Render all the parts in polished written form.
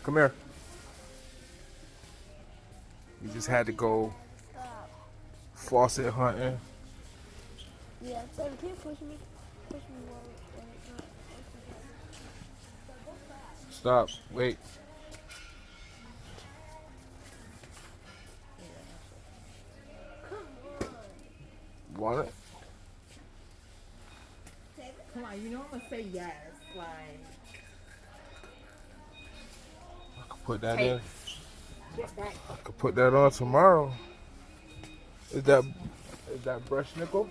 Come here. We just had to go faucet hunting. Yeah, so you can't push me. Push me while it's not. Stop. Wait. Want it? Come on, you know I'm gonna say yes. Like, I could put that in. get back. I could put that on tomorrow. Is that brush nickel?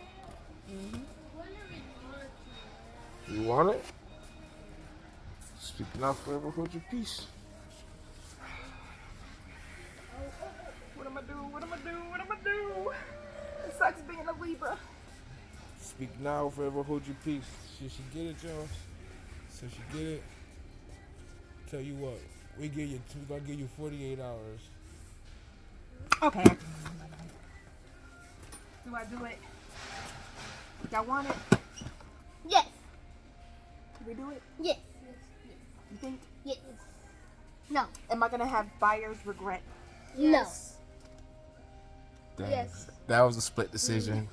You want it? Speak now, forever hold your peace. What am I do? What am I do? What am I do? It sucks being a Libra. Speak now, forever hold your peace. Should she get it, Jones? So she get it. Tell you what, we're gonna give you 48 hours. Okay. Do I do it? Y'all want it? Yes. Can we do it? Yes. You think? Yes. No. Am I gonna have buyer's regret? Yes. Dang. Yes. That was a split decision.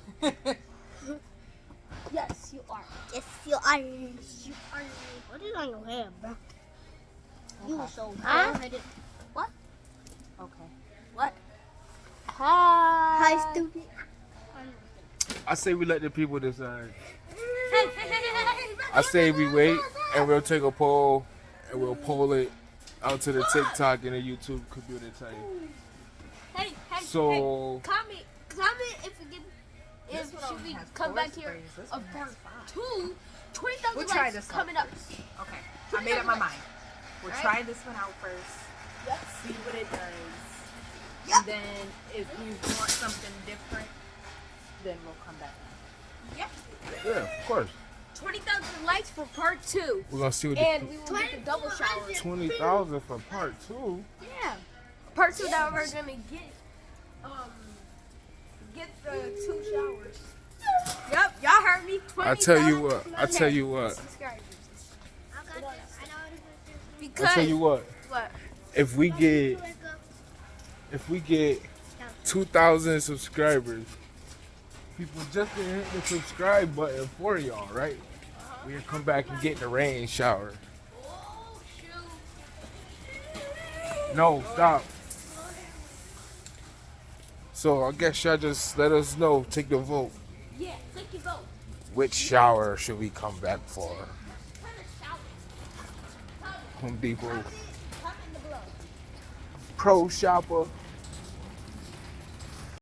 Yes, you are. Yes, you are. Yes, you are. What is on your hair, bro? You were so bad. What? Okay. What? Hi, stupid. I say we let the people decide. Hey. I say we wait and we'll take a poll and we'll poll it out to the TikTok and the YouTube community. Hey, So comment if we get should we come back here of part 2? 20,000 We'll try likes this coming up. Okay. I made up my mind. We'll Right. try this one out first. Yep. See what it does. Yep. And then if we want something different, then we'll come back. Yep. yeah, of course. 20,000 likes for part 2. We're gonna see what And we will get the double shower. 20,000 for part 2. Yeah. Part 2 that we're gonna get the 2 showers. Yep, y'all heard me. I tell you what. Subscribers. I Because tell you what. what? If we get 2,000 subscribers, people just didn't hit the subscribe button for y'all, right? We'll come back and get in the rain shower. Oh shoot. No, stop. So I guess y'all just let us know. Take the vote. Yeah, take your vote. Which shower should we come back for? What kind of shower? Home Depot Comment in the below. Pro Shopper.